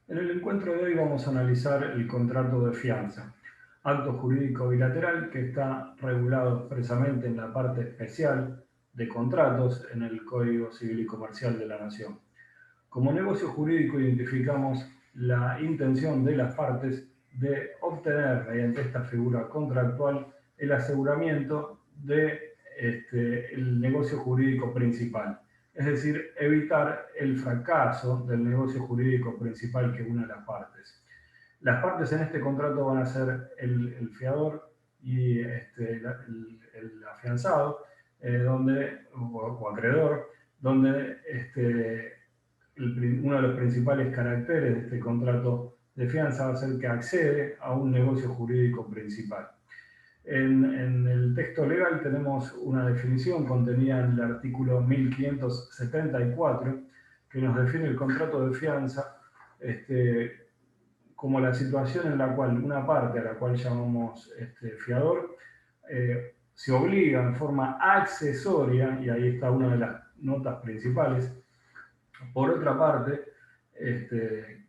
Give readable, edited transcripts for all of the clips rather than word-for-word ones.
En el encuentro de hoy vamos a analizar el contrato de fianza, acto jurídico bilateral que está regulado expresamente en la parte especial de contratos en el Código Civil y Comercial de la Nación. Como negocio jurídico identificamos la intención de las partes de obtener mediante esta figura contractual el aseguramiento de el negocio jurídico principal, es decir, evitar el fracaso del negocio jurídico principal que une a las partes. Las partes en este contrato van a ser el fiador y el afianzado, o acreedor, donde uno de los principales caracteres de este contrato de fianza va a ser que accede a un negocio jurídico principal. En el texto legal tenemos una definición contenida en el artículo 1574 que nos define el contrato de fianza como la situación en la cual una parte a la cual llamamos fiador se obliga en forma accesoria, y ahí está una de las notas principales, por otra parte,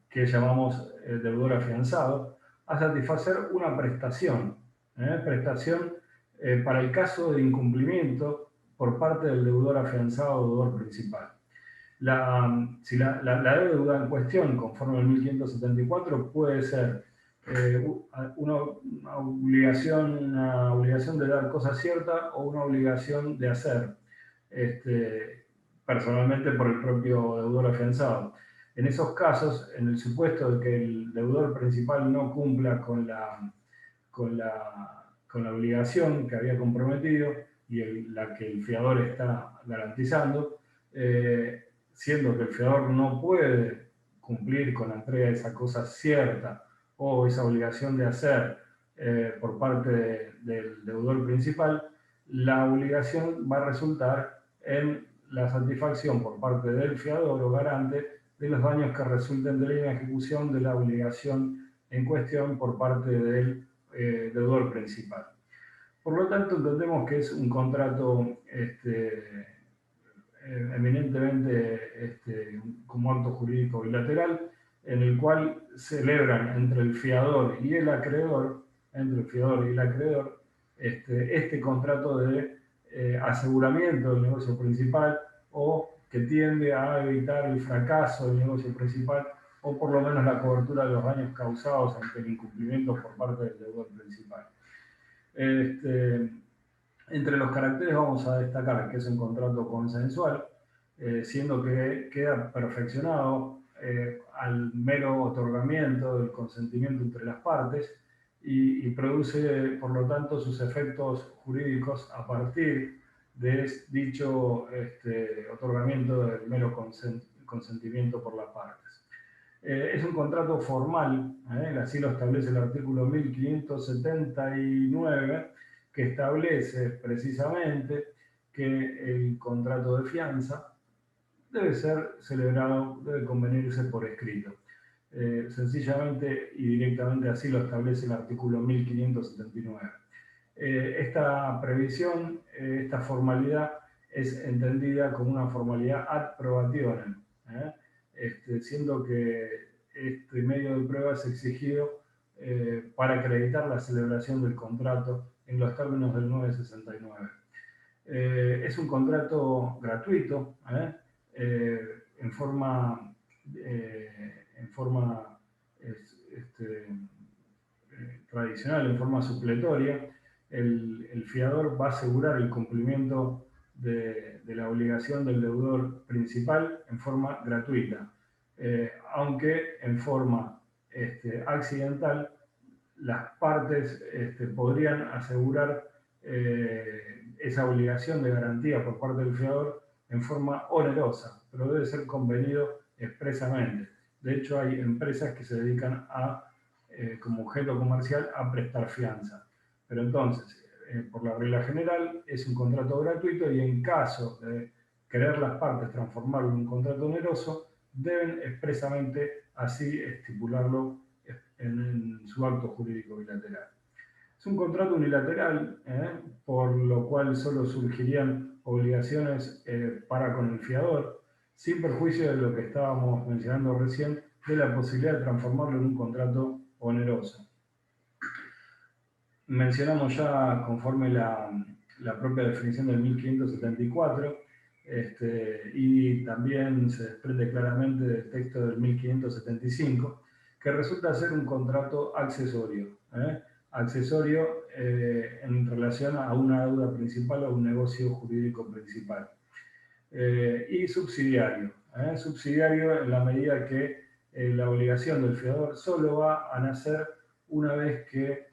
que llamamos deudor afianzado, a satisfacer una prestación para el caso de incumplimiento por parte del deudor afianzado o deudor principal. Si la deuda en cuestión, conforme al 1574, puede ser una obligación de dar cosa cierta o una obligación de hacer, personalmente por el propio deudor afianzado. En esos casos, en el supuesto de que el deudor principal no cumpla con la obligación que había comprometido y la que el fiador está garantizando, siendo que el fiador no puede cumplir con la entrega de esa cosa cierta o esa obligación de hacer por parte del deudor principal, la obligación va a resultar en la satisfacción por parte del fiador o garante de los daños que resulten de la ejecución de la obligación en cuestión por parte del deudor principal. Por lo tanto, entendemos que es un contrato eminentemente como acto jurídico bilateral, en el cual celebran entre el fiador y el acreedor, este contrato de aseguramiento del negocio principal, o que tiende a evitar el fracaso del negocio principal, o por lo menos la cobertura de los daños causados ante el incumplimiento por parte del deudor principal. Entre los caracteres vamos a destacar que es un contrato consensual, siendo que queda perfeccionado al mero otorgamiento del consentimiento entre las partes y produce, por lo tanto, sus efectos jurídicos a partir de dicho otorgamiento del mero consentimiento por las partes. Es un contrato formal, así lo establece el artículo 1579, que establece precisamente que el contrato de fianza debe ser celebrado, debe convenirse por escrito. Sencillamente y directamente así lo establece el artículo 1579. Esta previsión, esta formalidad, es entendida como una formalidad ad probationem, siendo que este medio de prueba es exigido para acreditar la celebración del contrato en los términos del 969. Es un contrato gratuito, en forma, tradicional, en forma supletoria. El fiador va a asegurar el cumplimiento de la obligación del deudor principal en forma gratuita, aunque en forma accidental las partes podrían asegurar esa obligación de garantía por parte del fiador en forma onerosa, pero debe ser convenido expresamente. De hecho, hay empresas que se dedican como objeto comercial a prestar fianza. Pero entonces, por la regla general, es un contrato gratuito y en caso de querer las partes transformarlo en un contrato oneroso, deben expresamente así estipularlo en su acto jurídico bilateral. Es un contrato unilateral, por lo cual solo surgirían obligaciones para con el fiador, sin perjuicio de lo que estábamos mencionando recién, de la posibilidad de transformarlo en un contrato oneroso. Mencionamos ya, conforme la propia definición del 1574, y también se desprende claramente del texto del 1575, que resulta ser un contrato accesorio, accesorio en relación a una deuda principal o un negocio jurídico principal. Y subsidiario, subsidiario en la medida que la obligación del fiador solo va a nacer una vez que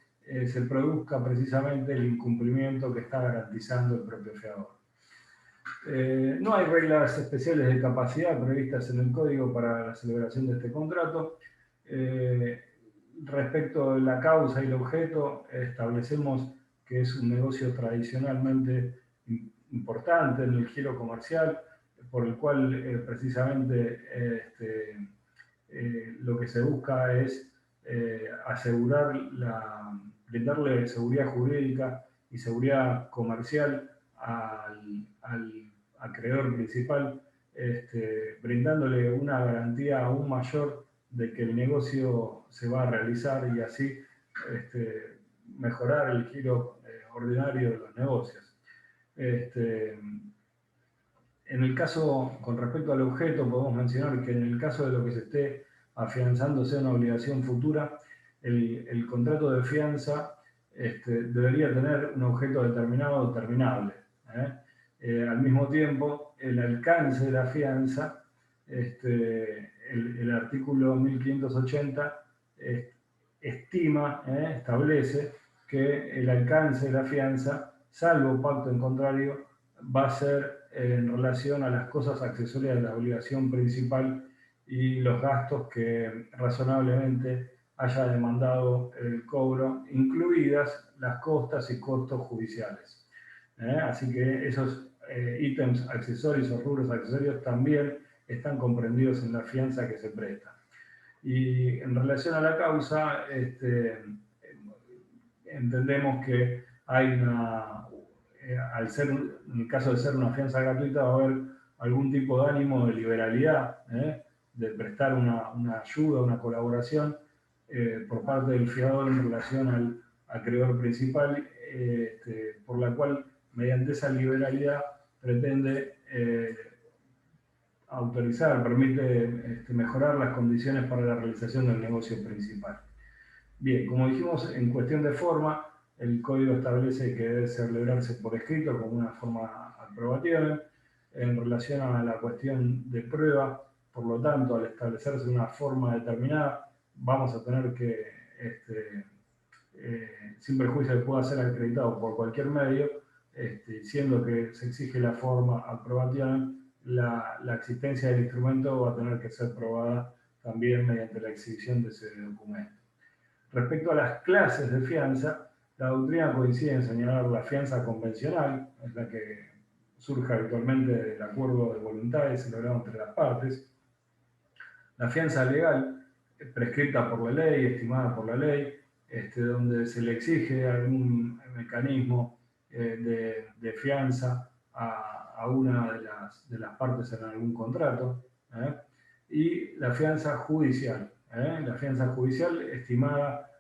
se produzca precisamente el incumplimiento que está garantizando el propio fiador. No hay reglas especiales de capacidad previstas en el Código para la celebración de este contrato. Respecto de la causa y el objeto, establecemos que es un negocio tradicionalmente importante en el giro comercial, por el cual precisamente lo que se busca es asegurar brindarle seguridad jurídica y seguridad comercial al acreedor principal, brindándole una garantía aún mayor de que el negocio se va a realizar y así mejorar el giro ordinario de los negocios. En el caso, con respecto al objeto, podemos mencionar que en el caso de lo que se esté afianzando sea una obligación futura, el contrato de fianza debería tener un objeto determinado o terminable. Al mismo tiempo, el alcance de la fianza, el artículo 1580 estima, establece que el alcance de la fianza, salvo pacto en contrario, va a ser en relación a las cosas accesorias de la obligación principal y los gastos que razonablemente haya demandado el cobro, incluidas las costas y costos judiciales. Así que esos ítems accesorios o rubros accesorios también están comprendidos en la fianza que se presta. Y en relación a la causa, entendemos que hay al ser, en el caso de ser una fianza gratuita, va a haber algún tipo de ánimo de liberalidad, de prestar una ayuda, una colaboración por parte del fiador en relación al acreedor principal, por la cual, mediante esa liberalidad, pretende permite mejorar las condiciones para la realización del negocio principal. Bien, como dijimos, en cuestión de forma, el código establece que debe celebrarse por escrito como una forma aprobativa. En relación a la cuestión de prueba, por lo tanto, al establecerse una forma determinada, vamos a tener que, sin perjuicio de que pueda ser acreditado por cualquier medio, siendo que se exige la forma aprobativa, la existencia del instrumento va a tener que ser probada también mediante la exhibición de ese documento. Respecto a las clases de fianza, la doctrina coincide en señalar la fianza convencional, es la que surge habitualmente del acuerdo de voluntades celebrado entre las partes, la fianza legal, prescrita por la ley, estimada por la ley, donde se le exige algún mecanismo de fianza a una de las partes en algún contrato, y la fianza judicial. La fianza judicial estimada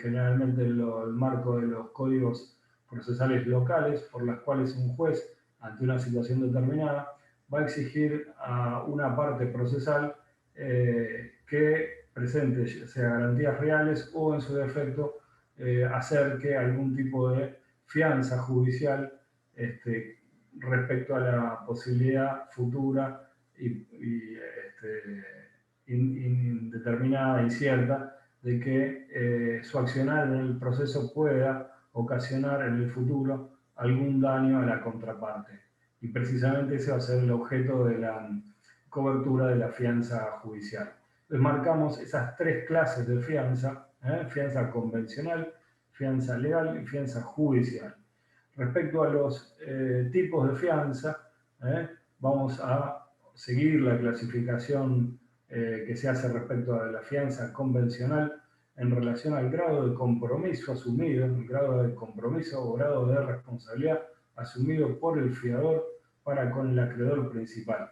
generalmente en el marco de los códigos procesales locales, por las cuales un juez, ante una situación determinada, va a exigir a una parte procesal que presente sea garantías reales o, en su defecto, acerque algún tipo de fianza judicial respecto a la posibilidad futura y indeterminada, incierta, de que su accionar en el proceso pueda ocasionar en el futuro algún daño a la contraparte. Y precisamente ese va a ser el objeto de la cobertura de la fianza judicial. Entonces marcamos esas tres clases de fianza, fianza convencional, fianza legal y fianza judicial. Respecto a los tipos de fianza, vamos a seguir la clasificación que se hace respecto a la fianza convencional en relación al grado de compromiso asumido, el grado de compromiso o grado de responsabilidad asumido por el fiador para con el acreedor principal.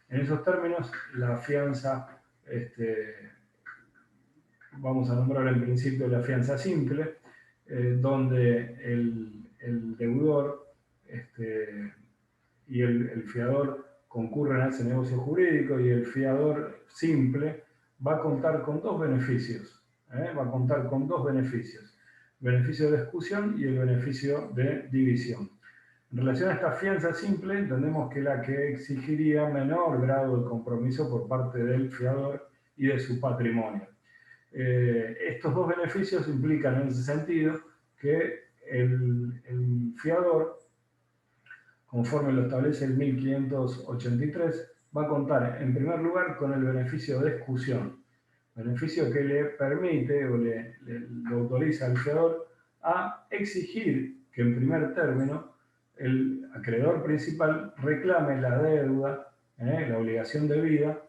En esos términos, la fianza vamos a nombrar en principio la fianza simple, donde el deudor y el fiador concurren a ese negocio jurídico, y el fiador simple va a contar con dos beneficios. Va a contar con dos beneficios: beneficio de exclusión y el beneficio de división. En relación a esta fianza simple, entendemos que la que exigiría menor grado de compromiso por parte del fiador y de su patrimonio. Estos dos beneficios implican en ese sentido que el fiador, conforme lo establece el 1583, va a contar en primer lugar con el beneficio de exclusión, beneficio que le permite o le autoriza al fiador a exigir que en primer término el acreedor principal reclame la deuda, la obligación debida,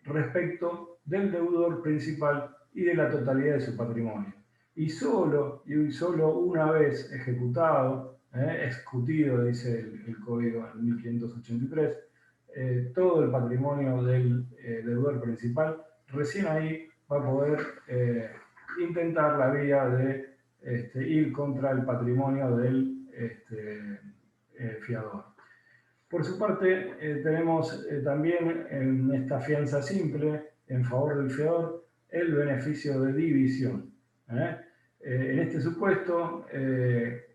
respecto del deudor principal y de la totalidad de su patrimonio. Y solo una vez ejecutado, excutido, dice el Código en 1583, todo el patrimonio del deudor principal, recién ahí va a poder intentar la vía de ir contra el patrimonio del fiador. Por su parte, tenemos también en esta fianza simple en favor del fiador el beneficio de división. En este supuesto,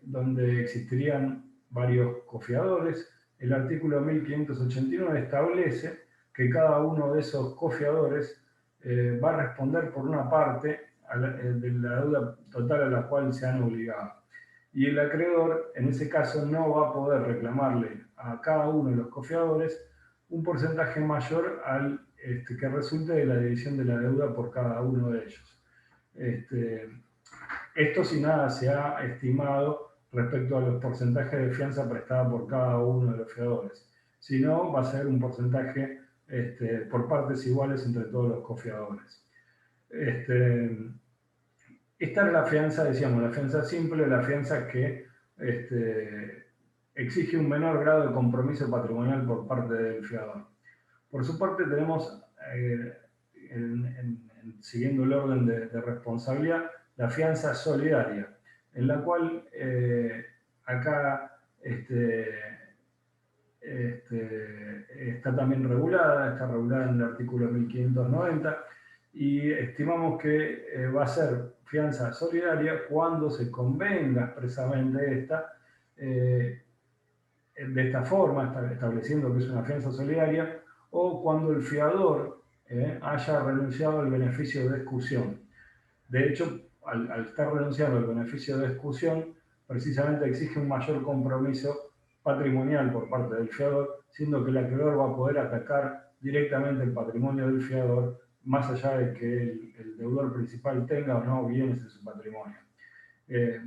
donde existirían varios cofiadores, el artículo 1589 establece que cada uno de esos cofiadores va a responder por una parte de la deuda total a la cual se han obligado. Y el acreedor, en ese caso, no va a poder reclamarle a cada uno de los cofiadores un porcentaje mayor al que resulte de la división de la deuda por cada uno de ellos. Esto si nada se ha estimado respecto a los porcentajes de fianza prestada por cada uno de los fiadores. Si no, va a ser un porcentaje por partes iguales entre todos los cofiadores. Esta es la fianza, decíamos, la fianza simple, la fianza que exige un menor grado de compromiso patrimonial por parte del fiador. Por su parte tenemos, siguiendo el orden de responsabilidad, la fianza solidaria, en la cual acá está también regulada, está regulada en el artículo 1590, y estimamos que va a ser fianza solidaria cuando se convenga expresamente de esta forma, estableciendo que es una fianza solidaria, o cuando el fiador haya renunciado al beneficio de exclusión. De hecho, al estar renunciando al beneficio de exclusión, precisamente exige un mayor compromiso patrimonial por parte del fiador, siendo que el acreedor va a poder atacar directamente el patrimonio del fiador, más allá de que el deudor principal tenga o no bienes en su patrimonio.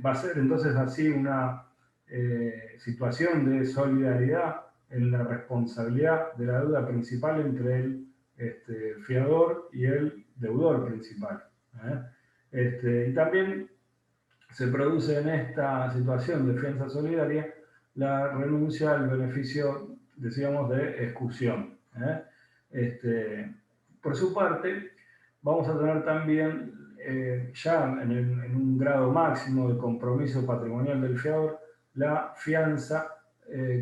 Va a ser entonces así una situación de solidaridad en la responsabilidad de la deuda principal entre el fiador y el deudor principal. Y también se produce en esta situación de fianza solidaria la renuncia al beneficio, decíamos, de exclusión. Por su parte, vamos a tener también, ya en un grado máximo de compromiso patrimonial del fiador, la fianza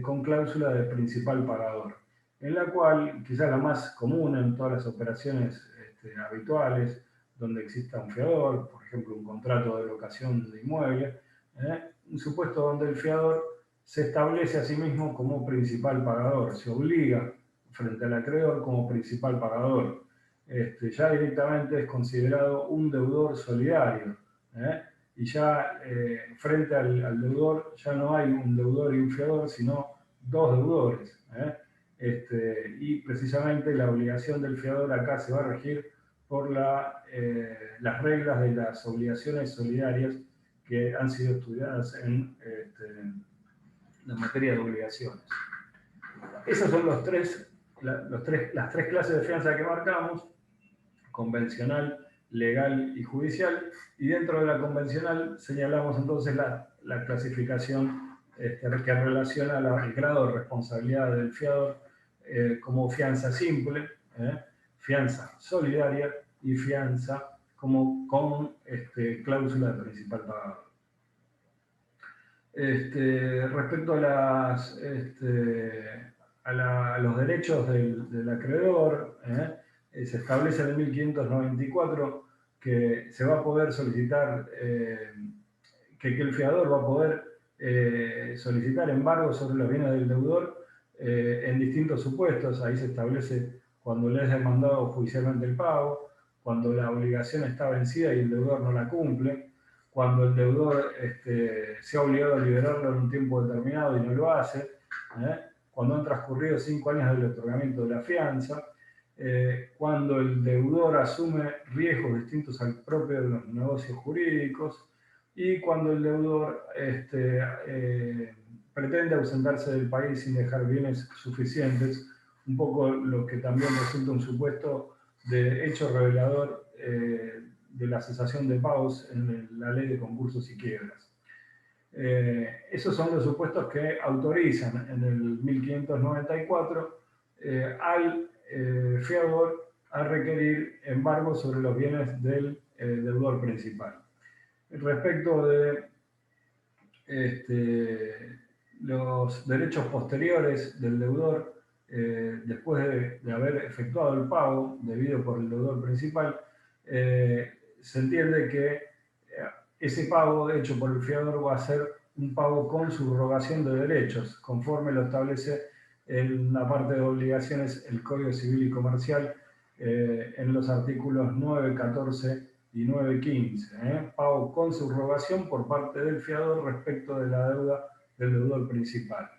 con cláusula de principal pagador, en la cual, quizás la más común en todas las operaciones habituales, donde exista un fiador, por ejemplo, un contrato de locación de inmueble, un supuesto donde el fiador se establece a sí mismo como principal pagador, se obliga frente al acreedor como principal pagador. Ya directamente es considerado un deudor solidario, y ya frente al deudor ya no hay un deudor y un fiador, sino dos deudores. Y precisamente la obligación del fiador acá se va a regir por las reglas de las obligaciones solidarias que han sido estudiadas en la materia de obligaciones. Esas son las tres clases de fianza que marcamos: convencional, legal y judicial. Y dentro de la convencional señalamos entonces la clasificación que relaciona el grado de responsabilidad del fiador como fianza simple, fianza solidaria y fianza como con cláusula de principal pagador. Respecto a los derechos del acreedor, se establece en el 1594 que se va a poder solicitar, que el fiador va a poder solicitar embargo sobre los bienes del deudor en distintos supuestos. Ahí se establece cuando le es demandado judicialmente el pago, cuando la obligación está vencida y el deudor no la cumple, cuando el deudor se ha obligado a liberarlo en un tiempo determinado y no lo hace, cuando han transcurrido 5 años del otorgamiento de la fianza, cuando el deudor asume riesgos distintos al propio de los negocios jurídicos y cuando el deudor pretende ausentarse del país sin dejar bienes suficientes, un poco lo que también resulta un supuesto de hecho revelador de la cesación de pagos en la ley de concursos y quiebras. Esos son los supuestos que autorizan en el 1594 al fiador a requerir embargo sobre los bienes del deudor principal. Respecto de los derechos posteriores del deudor, después de haber efectuado el pago debido por el deudor principal, se entiende que ese pago hecho por el fiador va a ser un pago con subrogación de derechos, conforme lo establece en la parte de obligaciones el Código Civil y Comercial en los artículos 9, 14 y 9.15. Pago con subrogación por parte del fiador respecto de la deuda del deudor principal.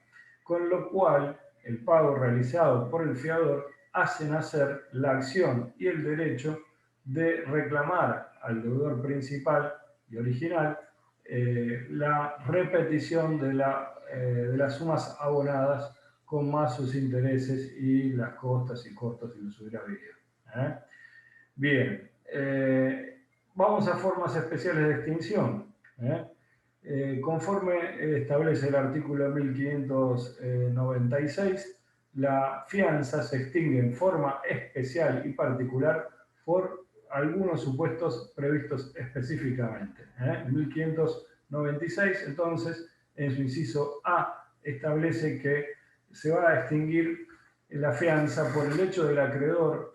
Con lo cual, el pago realizado por el fiador hace nacer la acción y el derecho de reclamar al deudor principal y original la repetición de las sumas abonadas con más sus intereses y las costas y costos si los hubiera habido. Bien, vamos a formas especiales de extinción. Conforme establece el artículo 1596, la fianza se extingue en forma especial y particular por algunos supuestos previstos específicamente. En 1596, entonces, en su inciso A, establece que se va a extinguir la fianza por el hecho del acreedor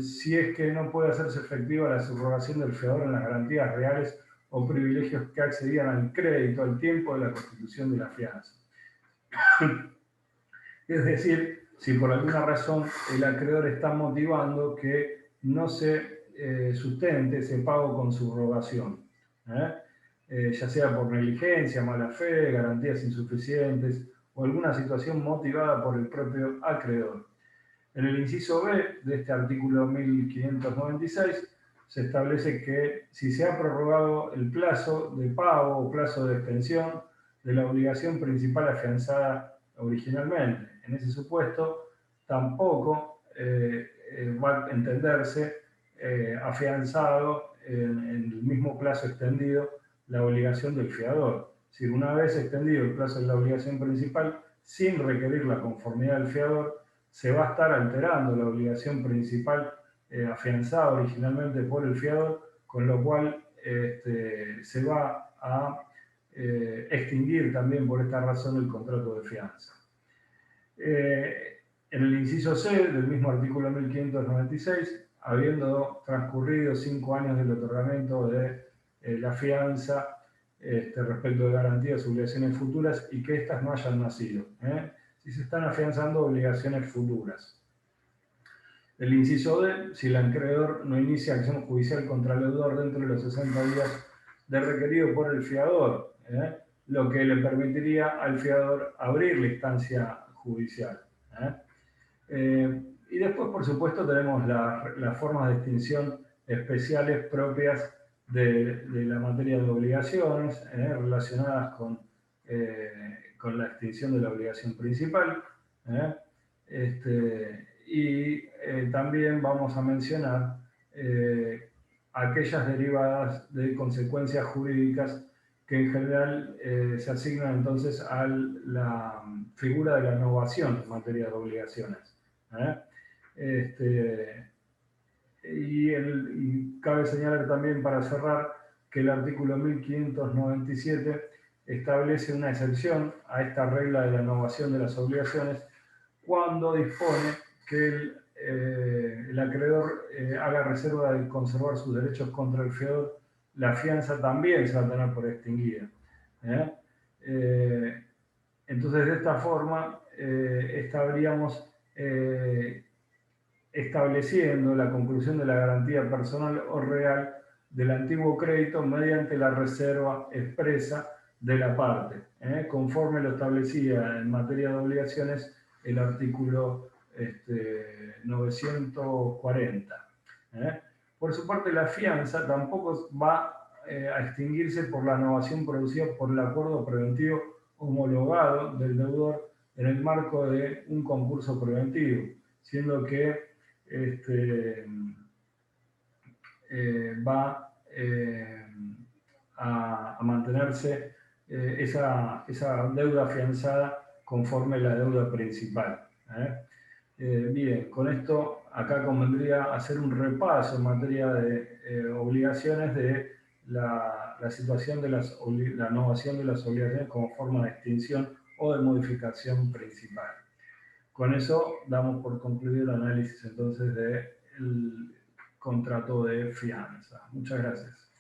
si es que no puede hacerse efectiva la subrogación del fiador en las garantías reales o privilegios que accedían al crédito al tiempo de la constitución de la fianza. Es decir, si por alguna razón el acreedor está motivando que no se sustente ese pago con subrogación, ya sea por negligencia, mala fe, garantías insuficientes o alguna situación motivada por el propio acreedor. En el inciso B de este artículo 1596 se establece que si se ha prorrogado el plazo de pago o plazo de extensión de la obligación principal afianzada originalmente, en ese supuesto tampoco va a entenderse afianzado en el mismo plazo extendido la obligación del fiador. Es decir, una vez extendido el plazo de la obligación principal, sin requerir la conformidad del fiador, se va a estar alterando la obligación principal afianzada originalmente por el fiador, con lo cual se va a extinguir también por esta razón el contrato de fianza. En el inciso C del mismo artículo 1596, habiendo transcurrido 5 años del otorgamiento de la fianza respecto de garantías y obligaciones futuras y que éstas no hayan nacido, si se están afianzando obligaciones futuras. El inciso D, si el acreedor no inicia acción judicial contra el deudor dentro de los 60 días de requerido por el fiador, lo que le permitiría al fiador abrir la instancia judicial. Y después, por supuesto, tenemos las formas de extinción especiales propias de la materia de obligaciones relacionadas con la extinción de la obligación principal. También vamos a mencionar aquellas derivadas de consecuencias jurídicas que en general se asignan entonces a la figura de la novación en materia de obligaciones. Y cabe señalar también para cerrar que el artículo 1597 establece una excepción a esta regla de la novación de las obligaciones cuando dispone que el acreedor haga reserva de conservar sus derechos contra el fiador. La fianza también se va a tener por extinguida. Entonces, de esta forma, estaríamos estableciendo la conclusión de la garantía personal o real del antiguo crédito mediante la reserva expresa de la parte, conforme lo establecía en materia de obligaciones el artículo 940. Por su parte, la fianza tampoco va a extinguirse por la novación producida por el acuerdo preventivo homologado del deudor en el marco de un concurso preventivo, siendo que va a mantenerse esa deuda afianzada conforme la deuda principal. Bien, con esto acá convendría hacer un repaso en materia de obligaciones de la situación de la novación de las obligaciones como forma de extinción o de modificación principal. Con eso damos por concluido el análisis entonces del contrato de fianza. Muchas gracias.